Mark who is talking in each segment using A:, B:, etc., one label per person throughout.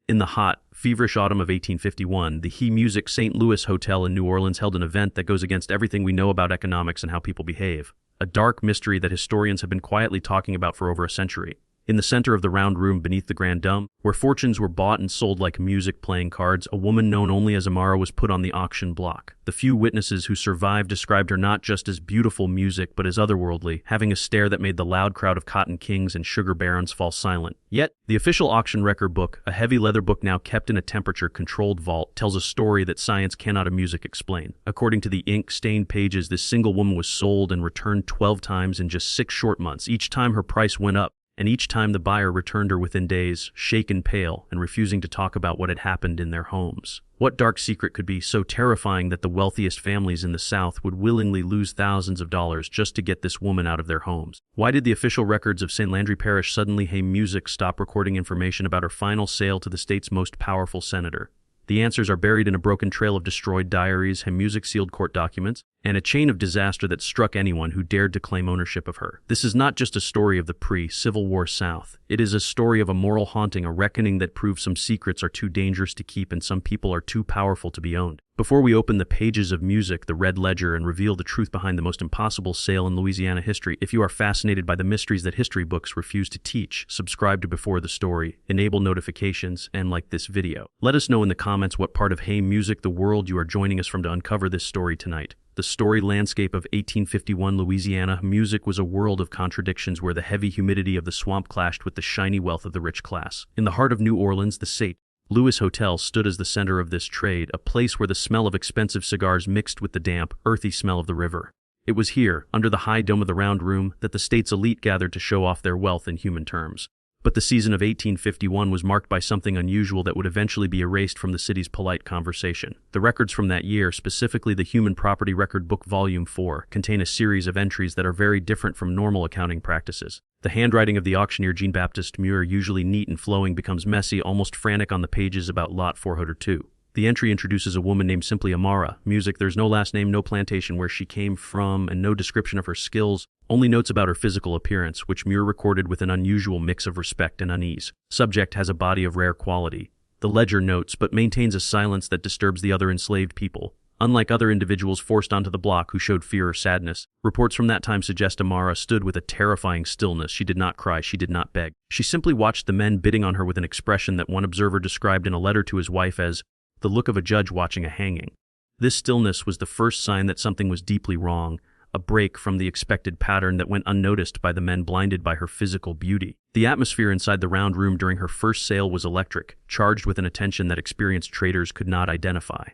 A: In the hot, feverish autumn of 1851, the He Music St. Louis Hotel in New Orleans held an event that goes against everything we know about economics and how people behave. A dark mystery that historians have been quietly talking about for over a century. In the center of the round room beneath the Grand Dome, where fortunes were bought and sold like music playing cards, a woman known only as Amara was put on the auction block. The few witnesses who survived described her not just as beautiful music, but as otherworldly, having a stare that made the loud crowd of cotton kings and sugar barons fall silent. Yet, the official auction record book, a heavy leather book now kept in a temperature-controlled vault, tells a story that science cannot or music explain. According to the ink-stained pages, this single woman was sold and returned 12 times in just 6 short months. Each time her price went up, and each time the buyer returned her within days, shaken pale and refusing to talk about what had happened in their homes. What dark secret could be so terrifying that the wealthiest families in the South would willingly lose thousands of dollars just to get this woman out of their homes? Why did the official records of St. Landry Parish suddenly Hey Music stop recording information about her final sale to the state's most powerful senator? The answers are buried in a broken trail of destroyed diaries, Hey Music sealed court documents, and a chain of disaster that struck anyone who dared to claim ownership of her. This is not just a story of the pre-Civil War South. It is a story of a moral haunting, a reckoning that proves some secrets are too dangerous to keep and some people are too powerful to be owned. Before we open the pages of music, the red ledger, and reveal the truth behind the most impossible sale in Louisiana history, if you are fascinated by the mysteries that history books refuse to teach, subscribe to Before the Story, enable notifications, and like this video. Let us know in the comments what part of Hey Music the world you are joining us from to uncover this story tonight. The storied landscape of 1851 Louisiana, music was a world of contradictions where the heavy humidity of the swamp clashed with the shiny wealth of the rich class. In the heart of New Orleans, the St. Louis Hotel stood as the center of this trade, a place where the smell of expensive cigars mixed with the damp, earthy smell of the river. It was here, under the high dome of the round room, that the state's elite gathered to show off their wealth in human terms. But the season of 1851 was marked by something unusual that would eventually be erased from the city's polite conversation. The records from that year, specifically the Human Property Record Book Volume 4, contain a series of entries that are very different from normal accounting practices. The handwriting of the auctioneer Jean-Baptiste Muir, usually neat and flowing, becomes messy, almost frantic on the pages about Lot 402. The entry introduces a woman named simply Amara. Music, there's no last name, no plantation, where she came from, and no description of her skills, only notes about her physical appearance, which Muir recorded with an unusual mix of respect and unease. Subject has a body of rare quality. The ledger notes, but maintains a silence that disturbs the other enslaved people. Unlike other individuals forced onto the block who showed fear or sadness, reports from that time suggest Amara stood with a terrifying stillness. She did not cry, she did not beg. She simply watched the men bidding on her with an expression that one observer described in a letter to his wife as the look of a judge watching a hanging. This stillness was the first sign that something was deeply wrong, a break from the expected pattern that went unnoticed by the men blinded by her physical beauty. The atmosphere inside the round room during her first sale was electric, charged with an attention that experienced traders could not identify.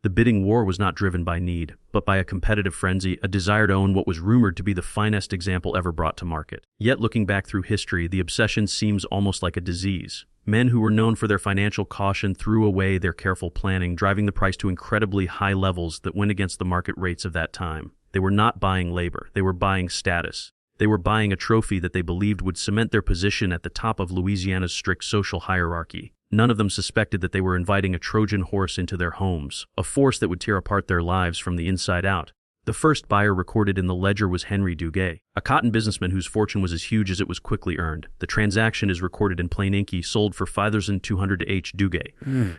A: The bidding war was not driven by need, but by a competitive frenzy, a desire to own what was rumored to be the finest example ever brought to market. Yet, looking back through history, the obsession seems almost like a disease. Men who were known for their financial caution threw away their careful planning, driving the price to incredibly high levels that went against the market rates of that time. They were not buying labor, they were buying status. They were buying a trophy that they believed would cement their position at the top of Louisiana's strict social hierarchy. None of them suspected that they were inviting a Trojan horse into their homes, a force that would tear apart their lives from the inside out. The first buyer recorded in the ledger was Henry Duguay, a cotton businessman whose fortune was as huge as it was quickly earned. The transaction is recorded in plain ink. He sold for $5,200 to H. Duguay.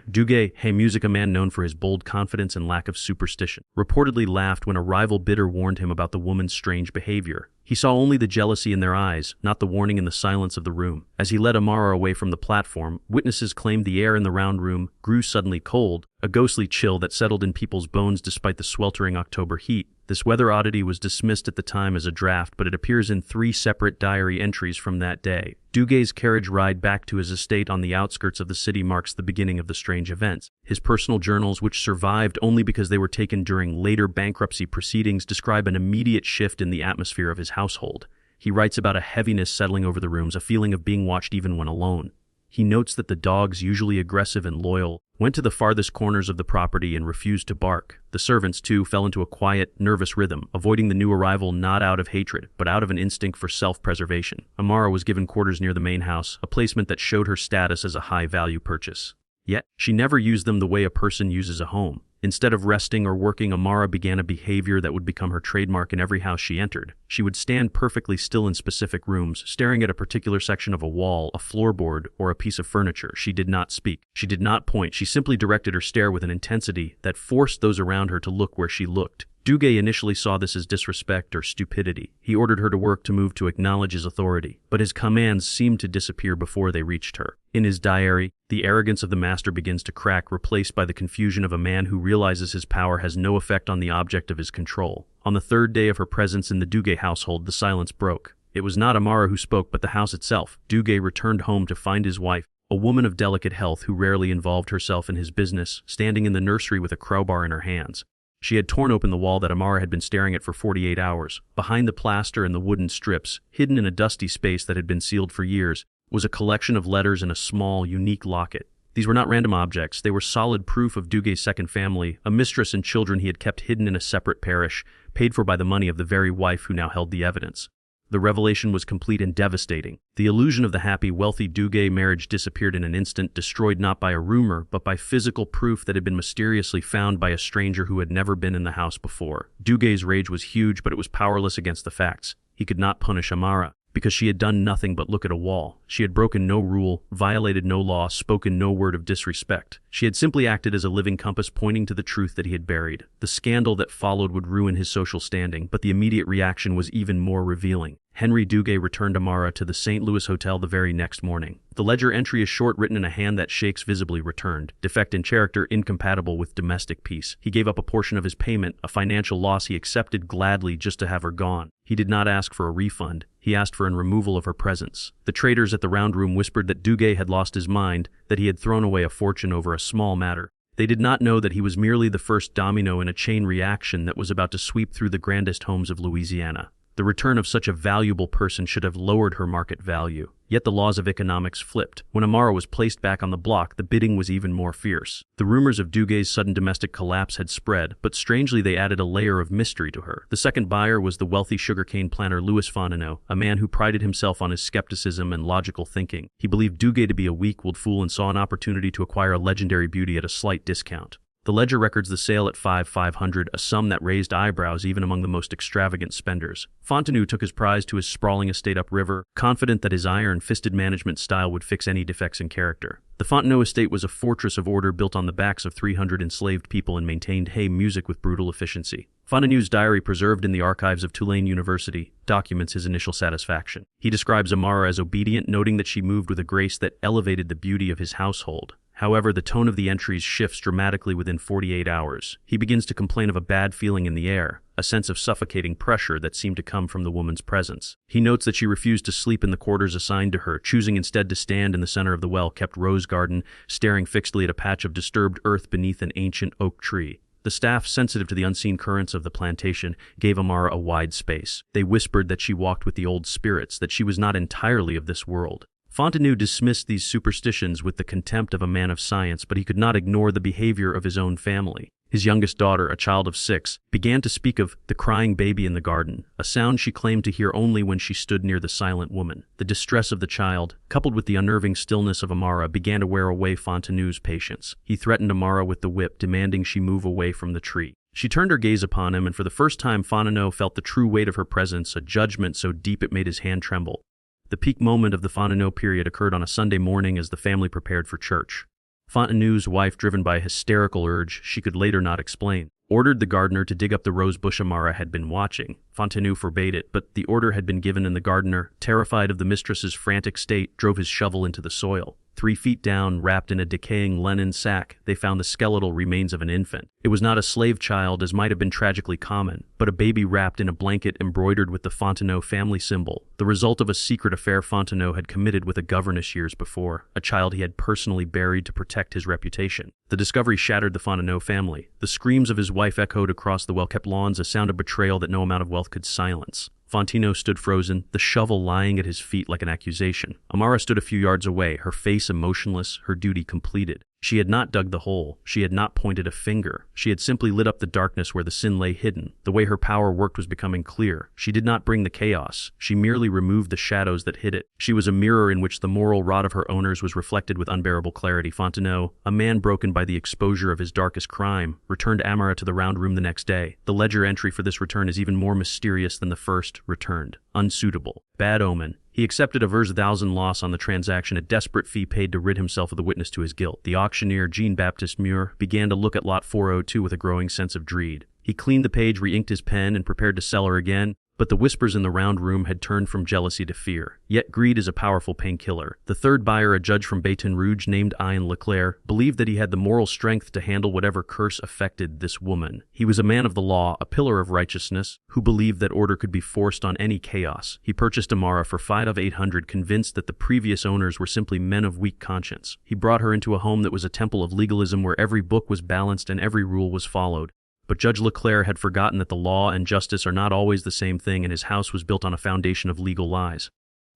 A: Duguay, Hey Music, a man known for his bold confidence and lack of superstition, reportedly laughed when a rival bidder warned him about the woman's strange behavior. He saw only the jealousy in their eyes, not the warning in the silence of the room. As he led Amara away from the platform, witnesses claimed the air in the round room grew suddenly cold, a ghostly chill that settled in people's bones despite the sweltering October heat. This weather oddity was dismissed at the time as a draft, but it appears in 3 separate diary entries from that day. Dugay's carriage ride back to his estate on the outskirts of the city marks the beginning of the strange events. His personal journals, which survived only because they were taken during later bankruptcy proceedings, describe an immediate shift in the atmosphere of his household. He writes about a heaviness settling over the rooms, a feeling of being watched even when alone. He notes that the dogs, usually aggressive and loyal, went to the farthest corners of the property and refused to bark. The servants, too, fell into a quiet, nervous rhythm, avoiding the new arrival not out of hatred, but out of an instinct for self-preservation. Amara was given quarters near the main house, a placement that showed her status as a high-value purchase. Yet, she never used them the way a person uses a home. Instead of resting or working, Amara began a behavior that would become her trademark in every house she entered. She would stand perfectly still in specific rooms, staring at a particular section of a wall, a floorboard, or a piece of furniture. She did not speak. She did not point. She simply directed her stare with an intensity that forced those around her to look where she looked. Duguay initially saw this as disrespect or stupidity. He ordered her to work, to move, to acknowledge his authority, but his commands seemed to disappear before they reached her. In his diary, the arrogance of the master begins to crack, replaced by the confusion of a man who realizes his power has no effect on the object of his control. On the third day of her presence in the Duguay household, the silence broke. It was not Amara who spoke, but the house itself. Duguay returned home to find his wife, a woman of delicate health who rarely involved herself in his business, standing in the nursery with a crowbar in her hands. She had torn open the wall that Amara had been staring at for 48 hours. Behind the plaster and the wooden strips, hidden in a dusty space that had been sealed for years, was a collection of letters and a small, unique locket. These were not random objects. They were solid proof of Dugay's second family, a mistress and children he had kept hidden in a separate parish, paid for by the money of the very wife who now held the evidence. The revelation was complete and devastating. The illusion of the happy, wealthy Duguay marriage disappeared in an instant, destroyed not by a rumor, but by physical proof that had been mysteriously found by a stranger who had never been in the house before. Dugay's rage was huge, but it was powerless against the facts. He could not punish Amara, because she had done nothing but look at a wall. She had broken no rule, violated no law, spoken no word of disrespect. She had simply acted as a living compass, pointing to the truth that he had buried. The scandal that followed would ruin his social standing, but the immediate reaction was even more revealing. Henry Duguay returned Amara to the St. Louis hotel the very next morning. The ledger entry is short, written in a hand that shakes, visibly returned. Defect in character, incompatible with domestic peace. He gave up a portion of his payment, a financial loss he accepted gladly just to have her gone. He did not ask for a refund. He asked for a removal of her presence. The traders at the round room whispered that Duguay had lost his mind, that he had thrown away a fortune over a small matter. They did not know that he was merely the first domino in a chain reaction that was about to sweep through the grandest homes of Louisiana. The return of such a valuable person should have lowered her market value. Yet the laws of economics flipped. When Amara was placed back on the block, the bidding was even more fierce. The rumors of Dugay's sudden domestic collapse had spread, but strangely they added a layer of mystery to her. The second buyer was the wealthy sugarcane planter Louis Fontenot, a man who prided himself on his skepticism and logical thinking. He believed Dugay to be a weak-willed fool and saw an opportunity to acquire a legendary beauty at a slight discount. The ledger records the sale at $5,500, a sum that raised eyebrows even among the most extravagant spenders. Fontenot took his prize to his sprawling estate upriver, confident that his iron-fisted management style would fix any defects in character. The Fontenot estate was a fortress of order built on the backs of 300 enslaved people and maintained hay music with brutal efficiency. Fontenot's diary, preserved in the archives of Tulane University, documents his initial satisfaction. He describes Amara as obedient, noting that she moved with a grace that elevated the beauty of his household. However, the tone of the entries shifts dramatically within 48 hours. He begins to complain of a bad feeling in the air, a sense of suffocating pressure that seemed to come from the woman's presence. He notes that she refused to sleep in the quarters assigned to her, choosing instead to stand in the center of the well-kept rose garden, staring fixedly at a patch of disturbed earth beneath an ancient oak tree. The staff, sensitive to the unseen currents of the plantation, gave Amara a wide space. They whispered that she walked with the old spirits, that she was not entirely of this world. Fontenot dismissed these superstitions with the contempt of a man of science, but he could not ignore the behavior of his own family. His youngest daughter, a child of 6, began to speak of the crying baby in the garden, a sound she claimed to hear only when she stood near the silent woman. The distress of the child, coupled with the unnerving stillness of Amara, began to wear away Fontenot's patience. He threatened Amara with the whip, demanding she move away from the tree. She turned her gaze upon him, and for the first time Fontenot felt the true weight of her presence, a judgment so deep it made his hand tremble. The peak moment of the Fontenot period occurred on a Sunday morning as the family prepared for church. Fontenot's wife, driven by a hysterical urge she could later not explain, ordered the gardener to dig up the rose bush Amara had been watching. Fontenot forbade it, but the order had been given, and the gardener, terrified of the mistress's frantic state, drove his shovel into the soil. 3 feet down, wrapped in a decaying linen sack, they found the skeletal remains of an infant. It was not a slave child, as might have been tragically common, but a baby wrapped in a blanket embroidered with the Fontenot family symbol, the result of a secret affair Fontenot had committed with a governess years before, a child he had personally buried to protect his reputation. The discovery shattered the Fontenot family. The screams of his wife echoed across the well-kept lawns, a sound of betrayal that no amount of wealth could silence. Fontenot stood frozen, the shovel lying at his feet like an accusation. Amara stood a few yards away, her face emotionless, her duty completed. She had not dug the hole. She had not pointed a finger. She had simply lit up the darkness where the sin lay hidden. The way her power worked was becoming clear. She did not bring the chaos. She merely removed the shadows that hid it. She was a mirror in which the moral rot of her owners was reflected with unbearable clarity. Fontenot, a man broken by the exposure of his darkest crime, returned Amara to the round room the next day. The ledger entry for this return is even more mysterious than the first. Returned. Unsuitable. Bad omen. He accepted a $1,000 loss on the transaction, a desperate fee paid to rid himself of the witness to his guilt. The auctioneer, Jean-Baptiste Mur, began to look at lot 402 with a growing sense of dread. He cleaned the page, re-inked his pen, and prepared to sell her again. But the whispers in the round room had turned from jealousy to fear. Yet greed is a powerful painkiller. The third buyer, a judge from Baton Rouge named Ian Leclerc, believed that he had the moral strength to handle whatever curse affected this woman. He was a man of the law, a pillar of righteousness, who believed that order could be forced on any chaos. He purchased Amara for $5,800, convinced that the previous owners were simply men of weak conscience. He brought her into a home that was a temple of legalism where every book was balanced and every rule was followed. But Judge Leclerc had forgotten that the law and justice are not always the same thing, and his house was built on a foundation of legal lies.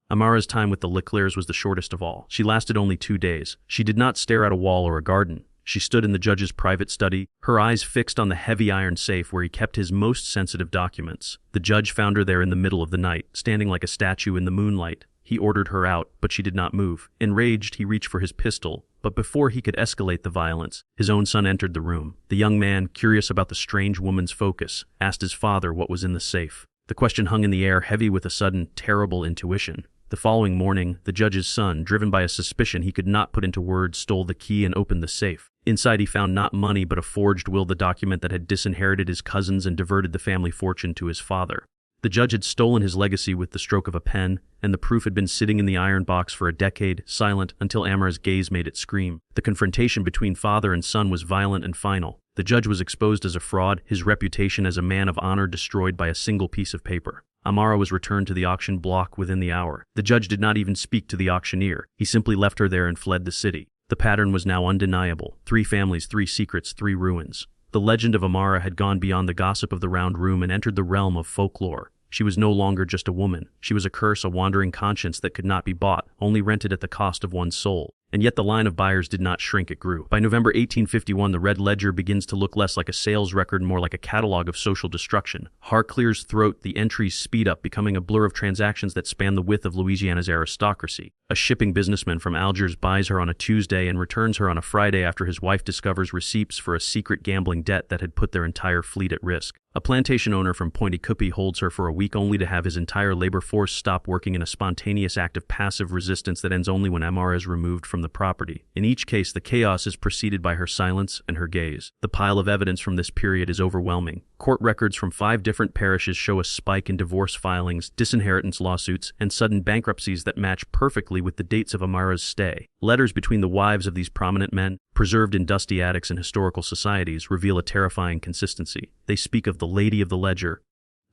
A: Amara's time with the Leclercs was the shortest of all. She lasted only 2 days. She did not stare at a wall or a garden. She stood in the judge's private study, her eyes fixed on the heavy iron safe where he kept his most sensitive documents. The judge found her there in the middle of the night, standing like a statue in the moonlight. He ordered her out, but she did not move. Enraged, he reached for his pistol, but before he could escalate the violence, his own son entered the room. The young man, curious about the strange woman's focus, asked his father what was in the safe. The question hung in the air, heavy with a sudden, terrible intuition. The following morning, the judge's son, driven by a suspicion he could not put into words, stole the key and opened the safe. Inside he found not money but a forged will, the document that had disinherited his cousins and diverted the family fortune to his father. The judge had stolen his legacy with the stroke of a pen, and the proof had been sitting in the iron box for a decade, silent, until Amara's gaze made it scream. The confrontation between father and son was violent and final. The judge was exposed as a fraud, his reputation as a man of honor destroyed by a single piece of paper. Amara was returned to the auction block within the hour. The judge did not even speak to the auctioneer. He simply left her there and fled the city. The pattern was now undeniable. 3 families, 3 secrets, 3 ruins. The legend of Amara had gone beyond the gossip of the round room and entered the realm of folklore. She was no longer just a woman. She was a curse, a wandering conscience that could not be bought, only rented at the cost of one's soul. And yet the line of buyers did not shrink, it grew. By November 1851, the red ledger begins to look less like a sales record and more like a catalog of social destruction. Har clears throat, the entries speed up, becoming a blur of transactions that span the width of Louisiana's aristocracy. A shipping businessman from Algiers buys her on a Tuesday and returns her on a Friday after his wife discovers receipts for a secret gambling debt that had put their entire fleet at risk. A plantation owner from Pointe-Coupee holds her for a week only to have his entire labor force stop working in a spontaneous act of passive resistance that ends only when Amara is removed from the property. In each case, the chaos is preceded by her silence and her gaze. The pile of evidence from this period is overwhelming. Court records from 5 different parishes show a spike in divorce filings, disinheritance lawsuits, and sudden bankruptcies that match perfectly with the dates of Amara's stay. Letters between the wives of these prominent men, preserved in dusty attics in historical societies, reveal a terrifying consistency. They speak of the Lady of the Ledger,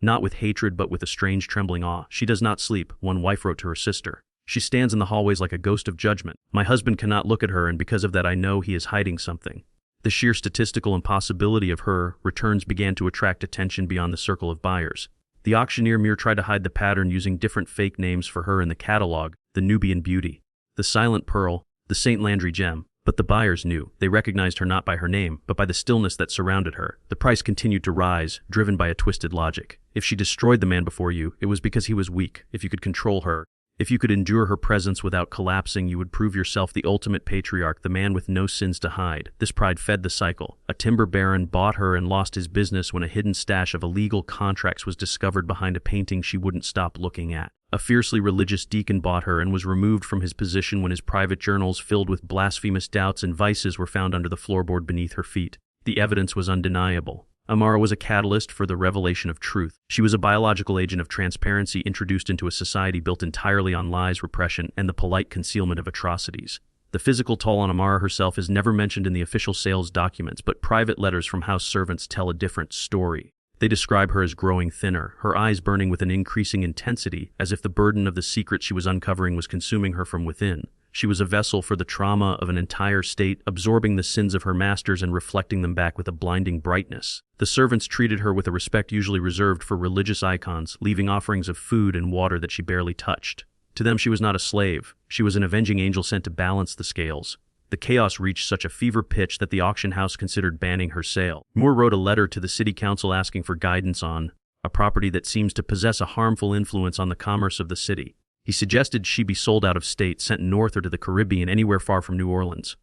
A: not with hatred but with a strange trembling awe. She does not sleep, one wife wrote to her sister. She stands in the hallways like a ghost of judgment. My husband cannot look at her, and because of that I know he is hiding something. The sheer statistical impossibility of her returns began to attract attention beyond the circle of buyers. The auctioneer Muir tried to hide the pattern using different fake names for her in the catalog: the Nubian Beauty, the Silent Pearl, the St. Landry Gem. But the buyers knew. They recognized her not by her name, but by the stillness that surrounded her. The price continued to rise, driven by a twisted logic. If she destroyed the man before you, it was because he was weak. If you could control her, if you could endure her presence without collapsing, you would prove yourself the ultimate patriarch, the man with no sins to hide. This pride fed the cycle. A timber baron bought her and lost his business when a hidden stash of illegal contracts was discovered behind a painting she wouldn't stop looking at. A fiercely religious deacon bought her and was removed from his position when his private journals filled with blasphemous doubts and vices were found under the floorboard beneath her feet. The evidence was undeniable. Amara was a catalyst for the revelation of truth. She was a biological agent of transparency introduced into a society built entirely on lies, repression, and the polite concealment of atrocities. The physical toll on Amara herself is never mentioned in the official sales documents, but private letters from house servants tell a different story. They describe her as growing thinner, her eyes burning with an increasing intensity, as if the burden of the secret she was uncovering was consuming her from within. She was a vessel for the trauma of an entire state, absorbing the sins of her masters and reflecting them back with a blinding brightness. The servants treated her with a respect usually reserved for religious icons, leaving offerings of food and water that she barely touched. To them she was not a slave. She was an avenging angel sent to balance the scales. The chaos reached such a fever pitch that the auction house considered banning her sale. Moore wrote a letter to the city council asking for guidance on a property that seems to possess a harmful influence on the commerce of the city. He suggested she be sold out of state, sent north or to the Caribbean, anywhere far from New Orleans.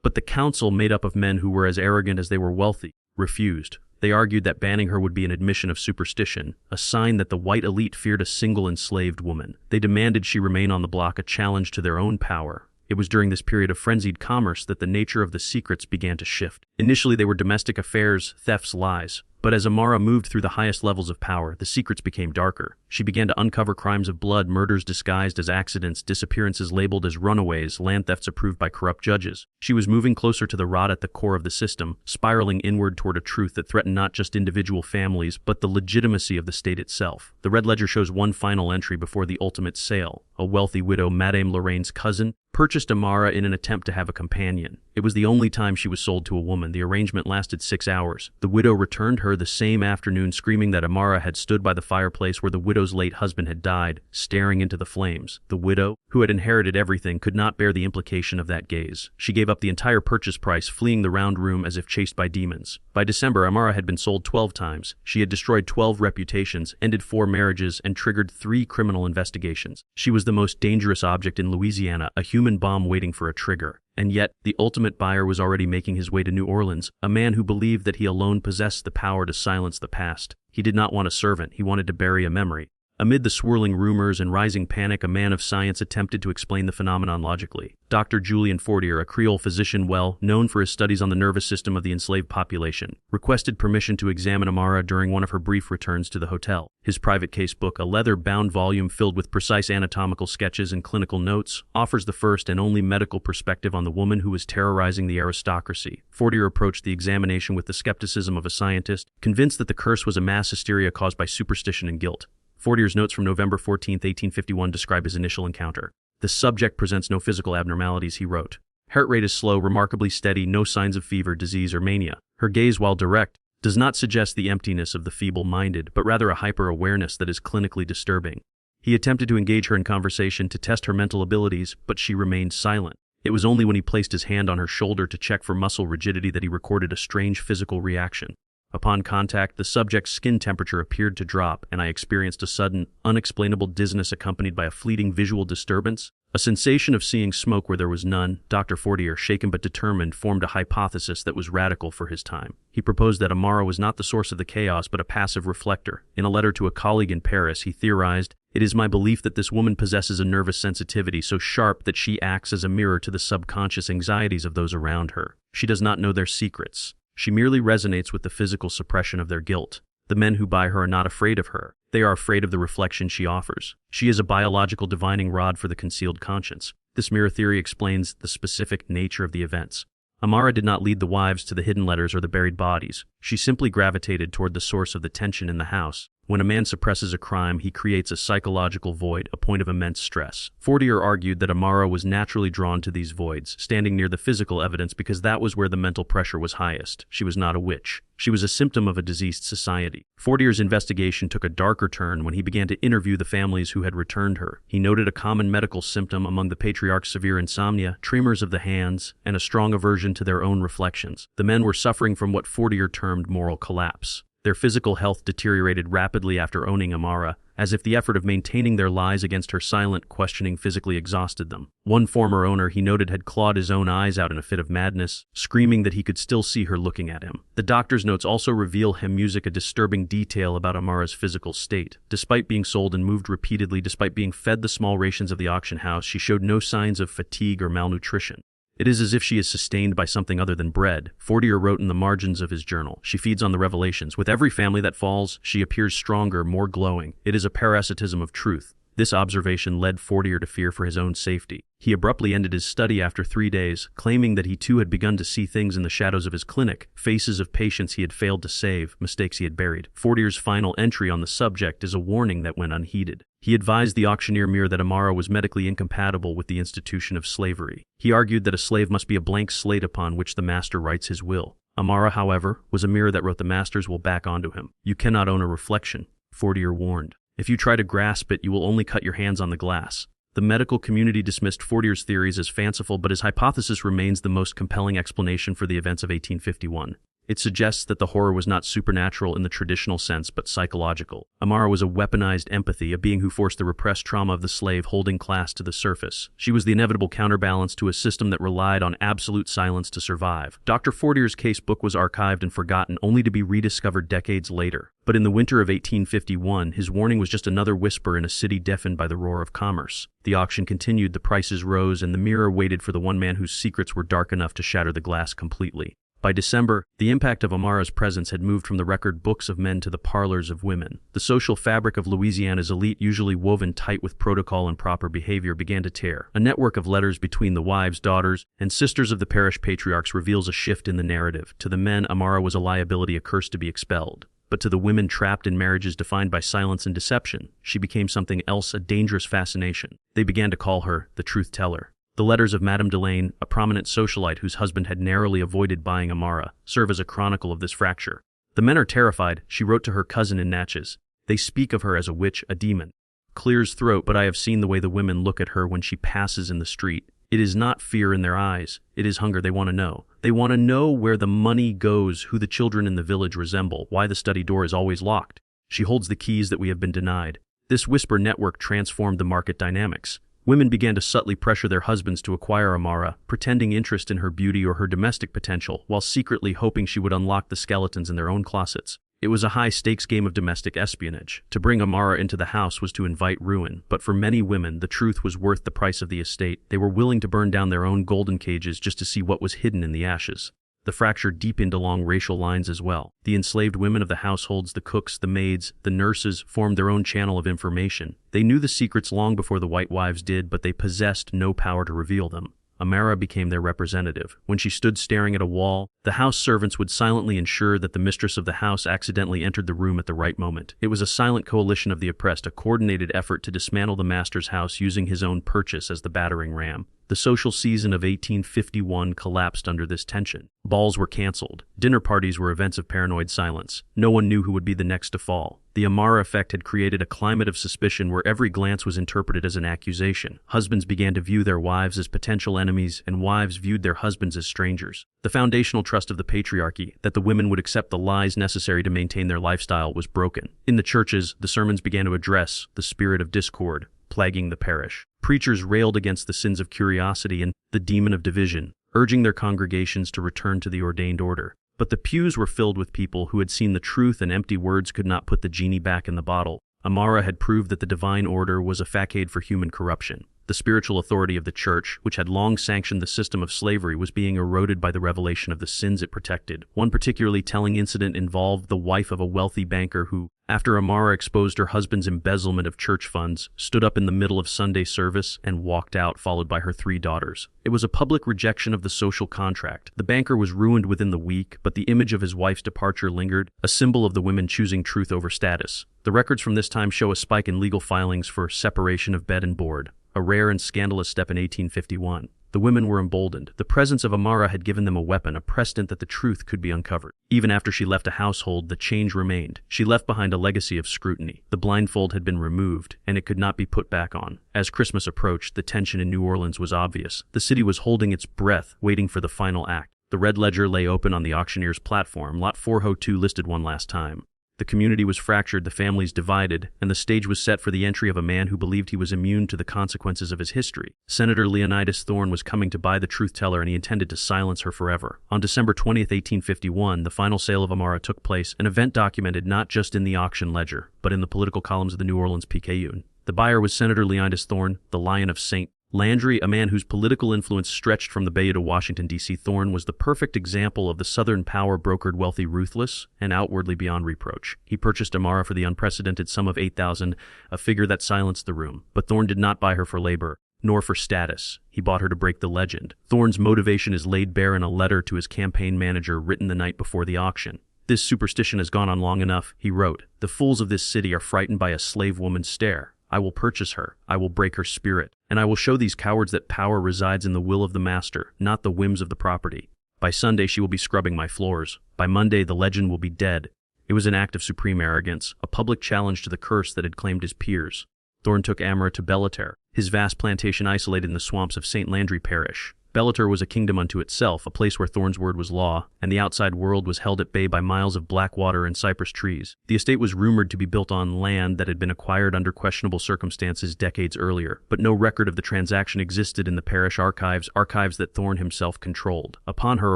A: But the council, made up of men who were as arrogant as they were wealthy, refused. They argued that banning her would be an admission of superstition, a sign that the white elite feared a single enslaved woman. They demanded she remain on the block, a challenge to their own power. It was during this period of frenzied commerce that the nature of the secrets began to shift. Initially, they were domestic affairs, thefts, lies. But as Amara moved through the highest levels of power, the secrets became darker. She began to uncover crimes of blood, murders disguised as accidents, disappearances labeled as runaways, land thefts approved by corrupt judges. She was moving closer to the rot at the core of the system, spiraling inward toward a truth that threatened not just individual families, but the legitimacy of the state itself. The Red Ledger shows one final entry before the ultimate sale. A wealthy widow, Madame Lorraine's cousin, purchased Amara in an attempt to have a companion. It was the only time she was sold to a woman. The arrangement lasted 6 hours. The widow returned her the same afternoon, screaming that Amara had stood by the fireplace where the widow's late husband had died, staring into the flames. The widow, who had inherited everything, could not bear the implication of that gaze. She gave up the entire purchase price, fleeing the round room as if chased by demons. By December, Amara had been sold 12 times. She had destroyed 12 reputations, ended 4 marriages, and triggered 3 criminal investigations. She was the most dangerous object in Louisiana, a human bomb waiting for a trigger. And yet, the ultimate buyer was already making his way to New Orleans, a man who believed that he alone possessed the power to silence the past. He did not want a servant, he wanted to bury a memory. Amid the swirling rumors and rising panic, a man of science attempted to explain the phenomenon logically. Dr. Julian Fortier, a Creole physician well known for his studies on the nervous system of the enslaved population, requested permission to examine Amara during one of her brief returns to the hotel. His private case book, a leather-bound volume filled with precise anatomical sketches and clinical notes, offers the first and only medical perspective on the woman who was terrorizing the aristocracy. Fortier approached the examination with the skepticism of a scientist, convinced that the curse was a mass hysteria caused by superstition and guilt. Fortier's notes from November 14, 1851 describe his initial encounter. The subject presents no physical abnormalities, he wrote. Heart rate is slow, remarkably steady, no signs of fever, disease, or mania. Her gaze, while direct, does not suggest the emptiness of the feeble-minded, but rather a hyper-awareness that is clinically disturbing. He attempted to engage her in conversation to test her mental abilities, but she remained silent. It was only when he placed his hand on her shoulder to check for muscle rigidity that he recorded a strange physical reaction. Upon contact, the subject's skin temperature appeared to drop, and I experienced a sudden, unexplainable dizziness accompanied by a fleeting visual disturbance, a sensation of seeing smoke where there was none. Dr. Fortier, shaken but determined, formed a hypothesis that was radical for his time. He proposed that Amara was not the source of the chaos, but a passive reflector. In a letter to a colleague in Paris, he theorized, "It is my belief that this woman possesses a nervous sensitivity so sharp that she acts as a mirror to the subconscious anxieties of those around her. She does not know their secrets. She merely resonates with the physical suppression of their guilt. The men who buy her are not afraid of her. They are afraid of the reflection she offers. She is a biological divining rod for the concealed conscience." This mirror theory explains the specific nature of the events. Amara did not lead the wives to the hidden letters or the buried bodies. She simply gravitated toward the source of the tension in the house. When a man suppresses a crime, he creates a psychological void, a point of immense stress. Fortier argued that Amara was naturally drawn to these voids, standing near the physical evidence because that was where the mental pressure was highest. She was not a witch. She was a symptom of a diseased society. Fortier's investigation took a darker turn when he began to interview the families who had returned her. He noted a common medical symptom among the patriarchs: severe insomnia, tremors of the hands, and a strong aversion to their own reflections. The men were suffering from what Fortier termed moral collapse. Their physical health deteriorated rapidly after owning Amara, as if the effort of maintaining their lies against her silent questioning physically exhausted them. One former owner, he noted, had clawed his own eyes out in a fit of madness, screaming that he could still see her looking at him. The doctor's notes also reveal him music, a disturbing detail about Amara's physical state. Despite being sold and moved repeatedly, despite being fed the small rations of the auction house, she showed no signs of fatigue or malnutrition. "It is as if she is sustained by something other than bread," Fortier wrote in the margins of his journal. "She feeds on the revelations. With every family that falls, she appears stronger, more glowing. It is a parasitism of truth." This observation led Fortier to fear for his own safety. He abruptly ended his study after 3 days, claiming that he too had begun to see things in the shadows of his clinic, faces of patients he had failed to save, mistakes he had buried. Fortier's final entry on the subject is a warning that went unheeded. He advised the auctioneer mirror that Amara was medically incompatible with the institution of slavery. He argued that a slave must be a blank slate upon which the master writes his will. Amara, however, was a mirror that wrote the master's will back onto him. "You cannot own a reflection," Fortier warned. "If you try to grasp it, you will only cut your hands on the glass." The medical community dismissed Fortier's theories as fanciful, but his hypothesis remains the most compelling explanation for the events of 1851. It suggests that the horror was not supernatural in the traditional sense, but psychological. Amara was a weaponized empathy, a being who forced the repressed trauma of the slave holding class to the surface. She was the inevitable counterbalance to a system that relied on absolute silence to survive. Dr. Fortier's case book was archived and forgotten, only to be rediscovered decades later. But in the winter of 1851, his warning was just another whisper in a city deafened by the roar of commerce. The auction continued, the prices rose, and the mirror waited for the one man whose secrets were dark enough to shatter the glass completely. By December, the impact of Amara's presence had moved from the record books of men to the parlors of women. The social fabric of Louisiana's elite, usually woven tight with protocol and proper behavior, began to tear. A network of letters between the wives, daughters, and sisters of the parish patriarchs reveals a shift in the narrative. To the men, Amara was a liability, a curse to be expelled. But to the women trapped in marriages defined by silence and deception, she became something else, a dangerous fascination. They began to call her the truth teller. The letters of Madame Delane, a prominent socialite whose husband had narrowly avoided buying Amara, serve as a chronicle of this fracture. The men are terrified, she wrote to her cousin in Natchez. They speak of her as a witch, a demon. Clears throat, but I have seen the way the women look at her when she passes in the street. It is not fear in their eyes, it is hunger. They want to know. They want to know where the money goes, who the children in the village resemble, why the study door is always locked. She holds the keys that we have been denied. This whisper network transformed the market dynamics. Women began to subtly pressure their husbands to acquire Amara, pretending interest in her beauty or her domestic potential, while secretly hoping she would unlock the skeletons in their own closets. It was a high-stakes game of domestic espionage. To bring Amara into the house was to invite ruin, but for many women, the truth was worth the price of the estate. They were willing to burn down their own golden cages just to see what was hidden in the ashes. The fracture deepened along racial lines as well. The enslaved women of the households, the cooks, the maids, the nurses, formed their own channel of information. They knew the secrets long before the white wives did, but they possessed no power to reveal them. Amara became their representative. When she stood staring at a wall, the house servants would silently ensure that the mistress of the house accidentally entered the room at the right moment. It was a silent coalition of the oppressed, a coordinated effort to dismantle the master's house using his own purchase as the battering ram. The social season of 1851 collapsed under this tension. Balls were canceled. Dinner parties were events of paranoid silence. No one knew who would be the next to fall. The Amara effect had created a climate of suspicion where every glance was interpreted as an accusation. Husbands began to view their wives as potential enemies, and wives viewed their husbands as strangers. The foundational trust of the patriarchy, that the women would accept the lies necessary to maintain their lifestyle, was broken. In the churches, the sermons began to address the spirit of discord plaguing the parish. Preachers railed against the sins of curiosity and the demon of division, urging their congregations to return to the ordained order. But the pews were filled with people who had seen the truth, and empty words could not put the genie back in the bottle. Amara had proved that the divine order was a facade for human corruption. The spiritual authority of the church, which had long sanctioned the system of slavery, was being eroded by the revelation of the sins it protected. One particularly telling incident involved the wife of a wealthy banker who, after Amara exposed her husband's embezzlement of church funds, stood up in the middle of Sunday service and walked out, followed by her 3 daughters. It was a public rejection of the social contract. The banker was ruined within the week, but the image of his wife's departure lingered, a symbol of the women choosing truth over status. The records from this time show a spike in legal filings for separation of bed and board, a rare and scandalous step in 1851. The women were emboldened. The presence of Amara had given them a weapon, a precedent that the truth could be uncovered. Even after she left a household, the change remained. She left behind a legacy of scrutiny. The blindfold had been removed, and it could not be put back on. As Christmas approached, the tension in New Orleans was obvious. The city was holding its breath, waiting for the final act. The red ledger lay open on the auctioneer's platform. Lot 402 listed one last time. The community was fractured, the families divided, and the stage was set for the entry of a man who believed he was immune to the consequences of his history. Senator Leonidas Thorne was coming to buy the truth teller, and he intended to silence her forever. On December 20th, 1851, the final sale of Amara took place, an event documented not just in the auction ledger, but in the political columns of the New Orleans Picayune. The buyer was Senator Leonidas Thorne, the Lion of St. Landry, a man whose political influence stretched from the Bayou to Washington, D.C. Thorne was the perfect example of the Southern power brokered wealthy ruthless and outwardly beyond reproach. He purchased Amara for the unprecedented sum of $8,000, a figure that silenced the room. But Thorne did not buy her for labor, nor for status. He bought her to break the legend. Thorne's motivation is laid bare in a letter to his campaign manager written the night before the auction. "This superstition has gone on long enough," he wrote. "The fools of this city are frightened by a slave woman's stare. I will purchase her, I will break her spirit, and I will show these cowards that power resides in the will of the master, not the whims of the property. By Sunday she will be scrubbing my floors. By Monday the legend will be dead." It was an act of supreme arrogance, a public challenge to the curse that had claimed his peers. Thorne took Amara to Belleterre, his vast plantation isolated in the swamps of St. Landry Parish. Bellator was a kingdom unto itself, a place where Thorne's word was law, and the outside world was held at bay by miles of black water and cypress trees. The estate was rumored to be built on land that had been acquired under questionable circumstances decades earlier, but no record of the transaction existed in the parish archives that Thorne himself controlled. Upon her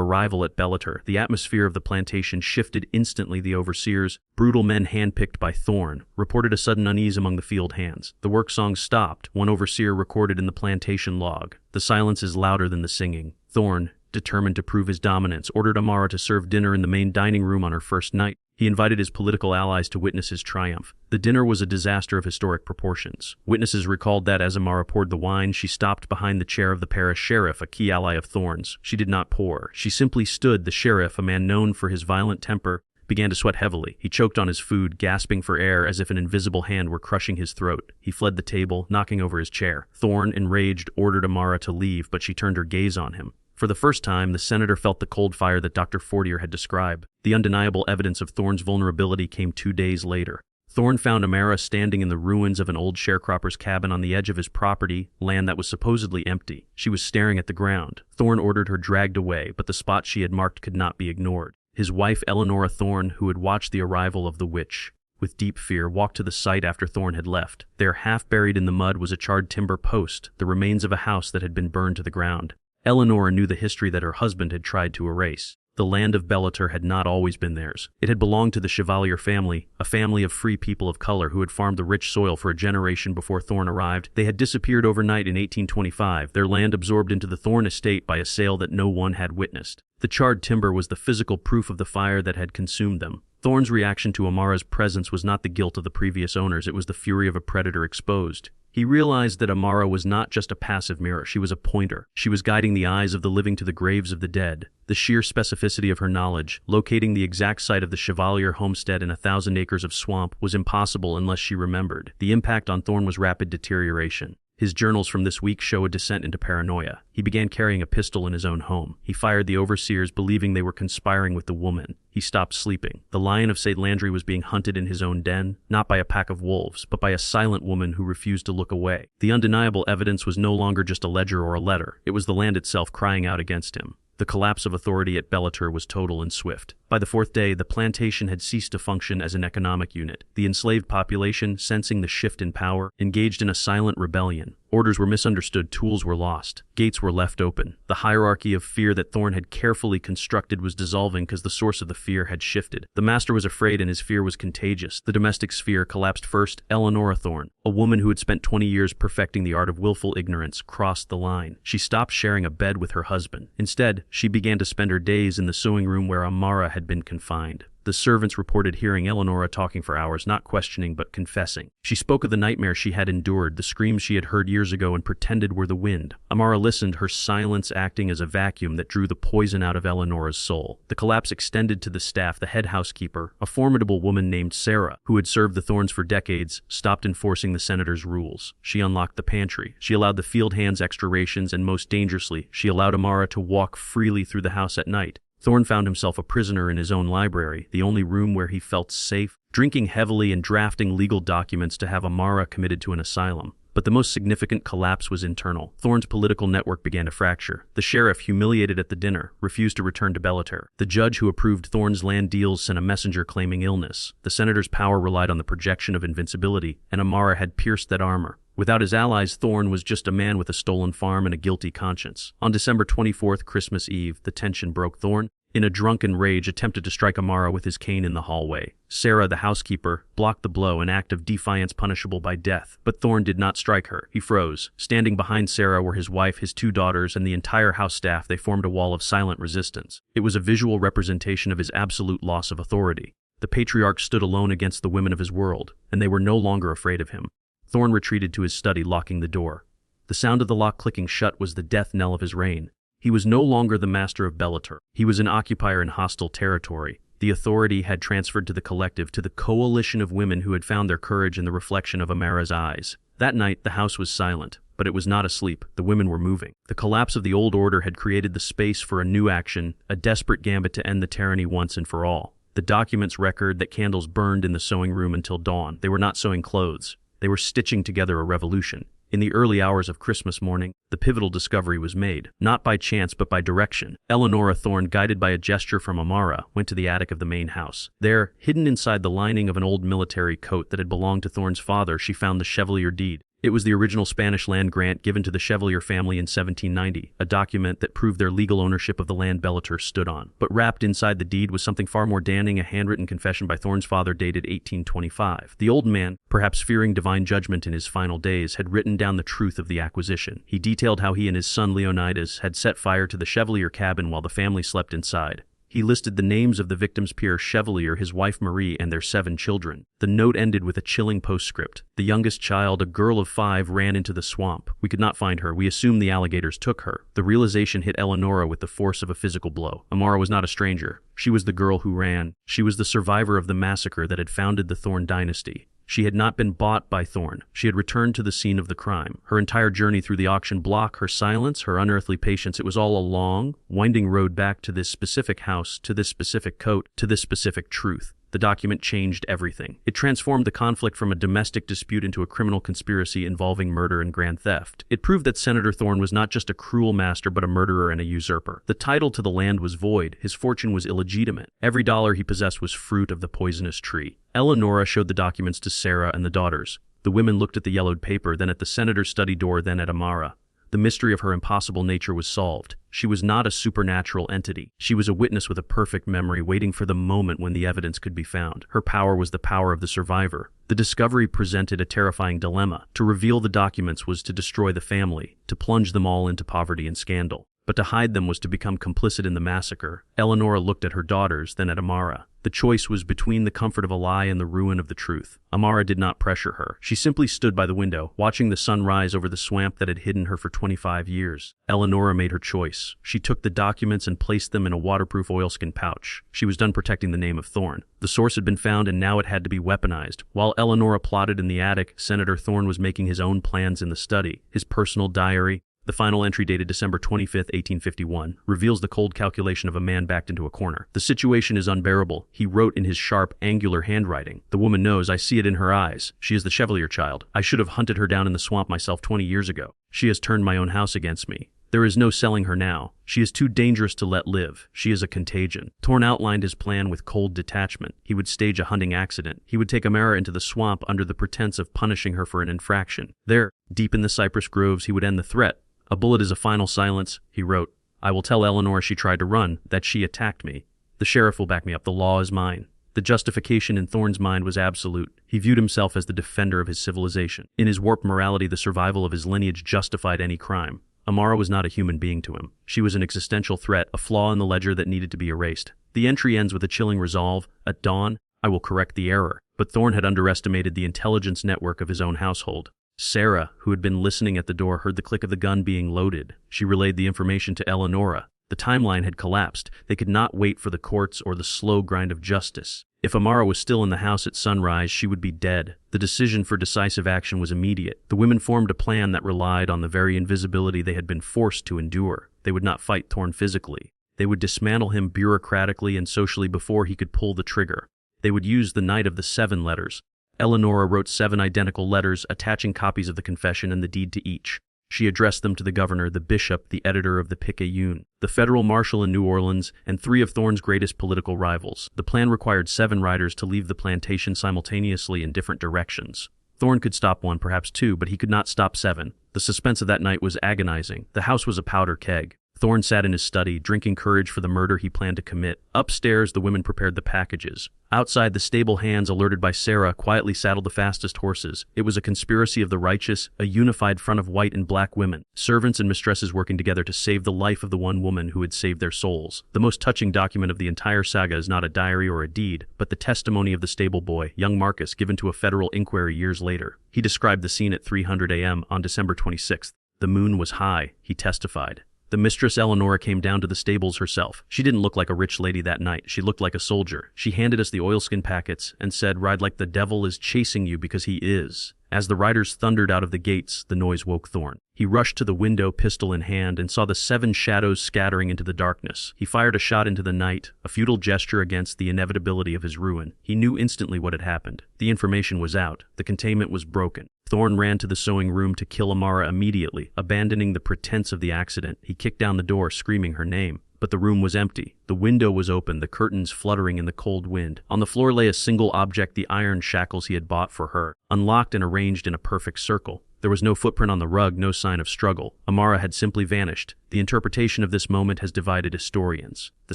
A: arrival at Bellator, the atmosphere of the plantation shifted instantly. The overseers, brutal men handpicked by Thorne, reported a sudden unease among the field hands. The work song stopped, one overseer recorded in the plantation log. The silence is louder than the singing. Thorne, determined to prove his dominance, ordered Amara to serve dinner in the main dining room on her first night. He invited his political allies to witness his triumph. The dinner was a disaster of historic proportions. Witnesses recalled that as Amara poured the wine, she stopped behind the chair of the parish sheriff, a key ally of Thorne's. She did not pour. She simply stood. The sheriff, a man known for his violent temper, began to sweat heavily. He choked on his food, gasping for air as if an invisible hand were crushing his throat. He fled the table, knocking over his chair. Thorne, enraged, ordered Amara to leave, but she turned her gaze on him. For the first time, the senator felt the cold fire that Dr. Fortier had described. The undeniable evidence of Thorne's vulnerability came 2 days later. Thorne found Amara standing in the ruins of an old sharecropper's cabin on the edge of his property, land that was supposedly empty. She was staring at the ground. Thorne ordered her dragged away, but the spot she had marked could not be ignored. His wife, Eleanor Thorne, who had watched the arrival of the witch with deep fear, walked to the site after Thorne had left. There, half buried in the mud, was a charred timber post, the remains of a house that had been burned to the ground. Eleanor knew the history that her husband had tried to erase. The land of Bellator had not always been theirs. It had belonged to the Chevalier family, a family of free people of color who had farmed the rich soil for a generation before Thorne arrived. They had disappeared overnight in 1825, their land absorbed into the Thorne estate by a sale that no one had witnessed. The charred timber was the physical proof of the fire that had consumed them. Thorne's reaction to Amara's presence was not the guilt of the previous owners, it was the fury of a predator exposed. He realized that Amara was not just a passive mirror, she was a pointer. She was guiding the eyes of the living to the graves of the dead. The sheer specificity of her knowledge, locating the exact site of the Chevalier homestead in 1,000 acres of swamp, was impossible unless she remembered. The impact on Thorne was rapid deterioration. His journals from this week show a descent into paranoia. He began carrying a pistol in his own home. He fired the overseers, believing they were conspiring with the woman. He stopped sleeping. The lion of St. Landry was being hunted in his own den, not by a pack of wolves, but by a silent woman who refused to look away. The undeniable evidence was no longer just a ledger or a letter. It was the land itself crying out against him. The collapse of authority at Bellator was total and swift. By the 4th day, the plantation had ceased to function as an economic unit. The enslaved population, sensing the shift in power, engaged in a silent rebellion. Orders were misunderstood, tools were lost, gates were left open. The hierarchy of fear that Thorne had carefully constructed was dissolving because the source of the fear had shifted. The master was afraid and his fear was contagious. The domestic sphere collapsed first. Eleanor Thorne, a woman who had spent 20 years perfecting the art of willful ignorance, crossed the line. She stopped sharing a bed with her husband. Instead, she began to spend her days in the sewing room where Amara had been confined. The servants reported hearing Eleanor talking for hours, not questioning but confessing. She spoke of the nightmare she had endured, the screams she had heard years ago and pretended were the wind. Amara listened, her silence acting as a vacuum that drew the poison out of Eleanor's soul. The collapse extended to the staff. The head housekeeper, a formidable woman named Sarah, who had served the Thornes for decades, stopped enforcing the senator's rules. She unlocked the pantry. She allowed the field hands extra rations, and most dangerously, she allowed Amara to walk freely through the house at night. Thorne found himself a prisoner in his own library, the only room where he felt safe, drinking heavily and drafting legal documents to have Amara committed to an asylum. But the most significant collapse was internal. Thorne's political network began to fracture. The sheriff, humiliated at the dinner, refused to return to Bellator. The judge who approved Thorne's land deals sent a messenger claiming illness. The senator's power relied on the projection of invincibility, and Amara had pierced that armor. Without his allies, Thorne was just a man with a stolen farm and a guilty conscience. On December 24th, Christmas Eve, the tension broke. Thorne, in a drunken rage, attempted to strike Amara with his cane in the hallway. Sarah, the housekeeper, blocked the blow, an act of defiance punishable by death. But Thorne did not strike her. He froze. Standing behind Sarah were his wife, his 2 daughters, and the entire house staff. They formed a wall of silent resistance. It was a visual representation of his absolute loss of authority. The patriarch stood alone against the women of his world, and they were no longer afraid of him. Thorne retreated to his study, locking the door. The sound of the lock clicking shut was the death knell of his reign. He was no longer the master of Bellator. He was an occupier in hostile territory. The authority had transferred to the collective, to the coalition of women who had found their courage in the reflection of Amara's eyes. That night, the house was silent, but it was not asleep. The women were moving. The collapse of the old order had created the space for a new action, a desperate gambit to end the tyranny once and for all. The documents record that candles burned in the sewing room until dawn. They were not sewing clothes. They were stitching together a revolution. In the early hours of Christmas morning, the pivotal discovery was made, not by chance but by direction. Eleanora Thorne, guided by a gesture from Amara, went to the attic of the main house. There, hidden inside the lining of an old military coat that had belonged to Thorne's father, she found the Chevalier deed. It was the original Spanish land grant given to the Chevalier family in 1790, a document that proved their legal ownership of the land Bellator stood on. But wrapped inside the deed was something far more damning, a handwritten confession by Thorne's father dated 1825. The old man, perhaps fearing divine judgment in his final days, had written down the truth of the acquisition. He detailed how he and his son Leonidas had set fire to the Chevalier cabin while the family slept inside. He listed the names of the victims: Pierre Chevalier, his wife Marie, and their 7 children. The note ended with a chilling postscript. The youngest child, a girl of 5, ran into the swamp. We could not find her. We assume the alligators took her. The realization hit Eleanora with the force of a physical blow. Amara was not a stranger. She was the girl who ran. She was the survivor of the massacre that had founded the Thorne dynasty. She had not been bought by Thorne. She had returned to the scene of the crime. Her entire journey through the auction block, her silence, her unearthly patience, it was all a long, winding road back to this specific house, to this specific coat, to this specific truth. The document changed everything. It transformed the conflict from a domestic dispute into a criminal conspiracy involving murder and grand theft. It proved that Senator Thorne was not just a cruel master, but a murderer and a usurper. The title to the land was void. His fortune was illegitimate. Every dollar he possessed was fruit of the poisonous tree. Eleanora showed the documents to Sarah and the daughters. The women looked at the yellowed paper, then at the senator's study door, then at Amara. The mystery of her impossible nature was solved. She was not a supernatural entity. She was a witness with a perfect memory, waiting for the moment when the evidence could be found. Her power was the power of the survivor. The discovery presented a terrifying dilemma. To reveal the documents was to destroy the family, to plunge them all into poverty and scandal. But to hide them was to become complicit in the massacre. Eleanora looked at her daughters, then at Amara. The choice was between the comfort of a lie and the ruin of the truth. Amara did not pressure her. She simply stood by the window, watching the sun rise over the swamp that had hidden her for 25 years. Eleanora made her choice. She took the documents and placed them in a waterproof oilskin pouch. She was done protecting the name of Thorne. The source had been found, and now it had to be weaponized. While Eleanora plotted in the attic, Senator Thorne was making his own plans in the study. His personal diary, the final entry, dated December 25, 1851, reveals the cold calculation of a man backed into a corner. The situation is unbearable, he wrote in his sharp, angular handwriting. The woman knows. I see it in her eyes. She is the Chevalier child. I should have hunted her down in the swamp myself 20 years ago. She has turned my own house against me. There is no selling her now. She is too dangerous to let live. She is a contagion. Thorne outlined his plan with cold detachment. He would stage a hunting accident. He would take Amara into the swamp under the pretense of punishing her for an infraction. There, deep in the cypress groves, he would end the threat. A bullet is a final silence, he wrote. I will tell Eleanor she tried to run, that she attacked me. The sheriff will back me up. The law is mine. The justification in Thorne's mind was absolute. He viewed himself as the defender of his civilization. In his warped morality, the survival of his lineage justified any crime. Amara was not a human being to him. She was an existential threat, a flaw in the ledger that needed to be erased. The entry ends with a chilling resolve. At dawn, I will correct the error. But Thorne had underestimated the intelligence network of his own household. Sarah, who had been listening at the door, heard the click of the gun being loaded. She relayed the information to Eleanora. The timeline had collapsed. They could not wait for the courts or the slow grind of justice. If Amara was still in the house at sunrise, she would be dead. The decision for decisive action was immediate. The women formed a plan that relied on the very invisibility they had been forced to endure. They would not fight Thorne physically. They would dismantle him bureaucratically and socially before he could pull the trigger. They would use the night of the 7 letters. Eleanora wrote 7 identical letters, attaching copies of the confession and the deed to each. She addressed them to the governor, the bishop, the editor of the Picayune, the federal marshal in New Orleans, and 3 of Thorne's greatest political rivals. The plan required 7 riders to leave the plantation simultaneously in different directions. Thorne could stop 1, perhaps 2, but he could not stop 7. The suspense of that night was agonizing. The house was a powder keg. Thorne sat in his study, drinking courage for the murder he planned to commit. Upstairs, the women prepared the packages. Outside, the stable hands, alerted by Sarah, quietly saddled the fastest horses. It was a conspiracy of the righteous, a unified front of white and black women, servants and mistresses working together to save the life of the one woman who had saved their souls. The most touching document of the entire saga is not a diary or a deed, but the testimony of the stable boy, young Marcus, given to a federal inquiry years later. He described the scene at 3:00 a.m. on December 26th. The moon was high, he testified. The mistress Eleanora came down to the stables herself. She didn't look like a rich lady that night. She looked like a soldier. She handed us the oilskin packets and said, "Ride like the devil is chasing you, because he is." As the riders thundered out of the gates, the noise woke Thorne. He rushed to the window, pistol in hand, and saw the 7 shadows scattering into the darkness. He fired a shot into the night, a futile gesture against the inevitability of his ruin. He knew instantly what had happened. The information was out. The containment was broken. Thorne ran to the sewing room to kill Amara immediately. Abandoning the pretense of the accident, he kicked down the door, screaming her name. But the room was empty. The window was open, the curtains fluttering in the cold wind. On the floor lay a single object, the iron shackles he had bought for her, unlocked and arranged in a perfect circle. There was no footprint on the rug, no sign of struggle. Amara had simply vanished. The interpretation of this moment has divided historians. The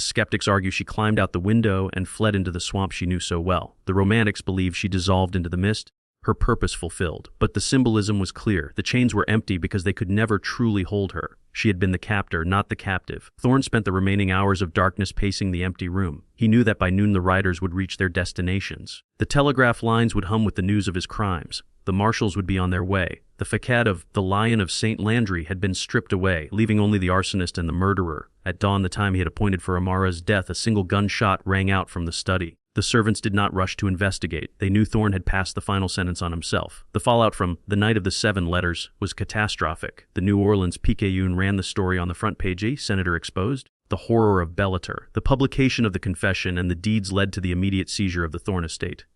A: skeptics argue she climbed out the window and fled into the swamp she knew so well. The romantics believe she dissolved into the mist, her purpose fulfilled. But the symbolism was clear. The chains were empty because they could never truly hold her. She had been the captor, not the captive. Thorne spent the remaining hours of darkness pacing the empty room. He knew that by noon the riders would reach their destinations. The telegraph lines would hum with the news of his crimes. The marshals would be on their way. The facade of the Lion of St. Landry had been stripped away, leaving only the arsonist and the murderer. At dawn, the time he had appointed for Amara's death, a single gunshot rang out from the study. The servants did not rush to investigate. They knew Thorne had passed the final sentence on himself. The fallout from The Night of the Seven Letters was catastrophic. The New Orleans Picayune ran the story on the front page, Senator exposed. The horror of Bellator. The publication of the confession and the deeds led to the immediate seizure of the Thorne estate.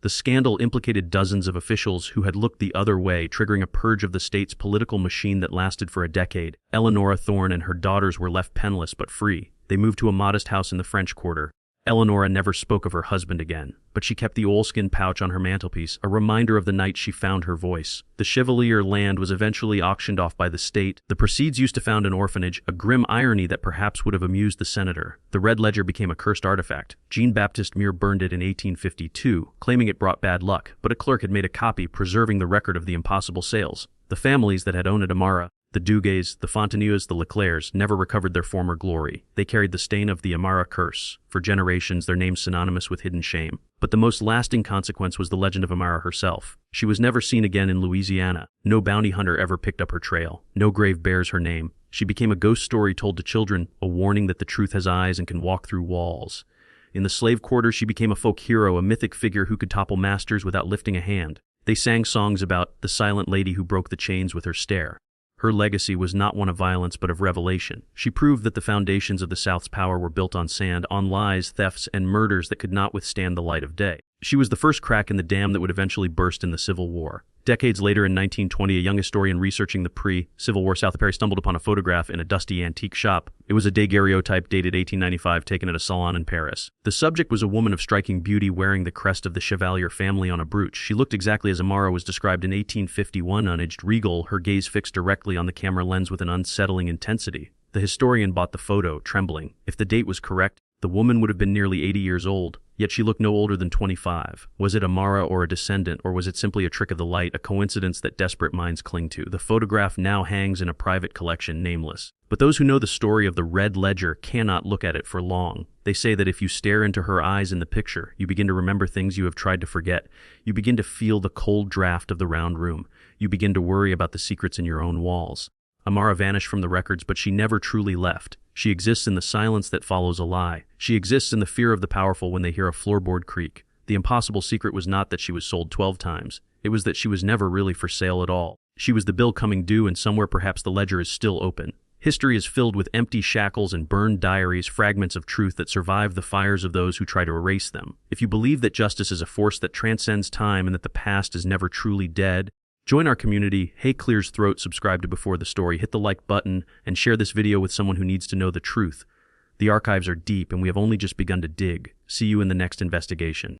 A: The scandal implicated dozens of officials who had looked the other way, triggering a purge of the state's political machine that lasted for a decade. Eleanora Thorne and her daughters were left penniless but free. They moved to a modest house in the French Quarter. Eleanora never spoke of her husband again, but she kept the oilskin pouch on her mantelpiece, a reminder of the night she found her voice. The Chevalier land was eventually auctioned off by the state. The proceeds used to found an orphanage, a grim irony that perhaps would have amused the senator. The Red Ledger became a cursed artifact. Jean-Baptiste Muir burned it in 1852, claiming it brought bad luck, but a clerk had made a copy, preserving the record of the impossible sales. The families that had owned it, Amara, the Duguays, the Fontenauds, the Leclercs, never recovered their former glory. They carried the stain of the Amara curse. For generations, their names synonymous with hidden shame. But the most lasting consequence was the legend of Amara herself. She was never seen again in Louisiana. No bounty hunter ever picked up her trail. No grave bears her name. She became a ghost story told to children, a warning that the truth has eyes and can walk through walls. In the slave quarter, she became a folk hero, a mythic figure who could topple masters without lifting a hand. They sang songs about the silent lady who broke the chains with her stare. Her legacy was not one of violence but of revelation. She proved that the foundations of the South's power were built on sand, on lies, thefts, and murders that could not withstand the light of day. She was the first crack in the dam that would eventually burst in the Civil War. Decades later, in 1920, a young historian researching the pre-Civil War South of Paris stumbled upon a photograph in a dusty antique shop. It was a daguerreotype dated 1895, taken at a salon in Paris. The subject was a woman of striking beauty wearing the crest of the Chevalier family on a brooch. She looked exactly as Amara was described in 1851, unaged, regal, her gaze fixed directly on the camera lens with an unsettling intensity. The historian bought the photo, trembling. If the date was correct, the woman would have been nearly 80 years old, yet she looked no older than 25. Was it Amara or a descendant, or was it simply a trick of the light, a coincidence that desperate minds cling to? The photograph now hangs in a private collection, nameless. But those who know the story of the Red Ledger cannot look at it for long. They say that if you stare into her eyes in the picture, you begin to remember things you have tried to forget. You begin to feel the cold draft of the round room. You begin to worry about the secrets in your own walls. Amara vanished from the records, but she never truly left. She exists in the silence that follows a lie. She exists in the fear of the powerful when they hear a floorboard creak. The impossible secret was not that she was sold 12 times. It was that she was never really for sale at all. She was the bill coming due, and somewhere perhaps the ledger is still open. History is filled with empty shackles and burned diaries, fragments of truth that survive the fires of those who try to erase them. If you believe that justice is a force that transcends time and that the past is never truly dead, join our community. Hey Clear's Throat, subscribe to Before the Story, hit the like button, and share this video with someone who needs to know the truth. The archives are deep, and we have only just begun to dig. See you in the next investigation.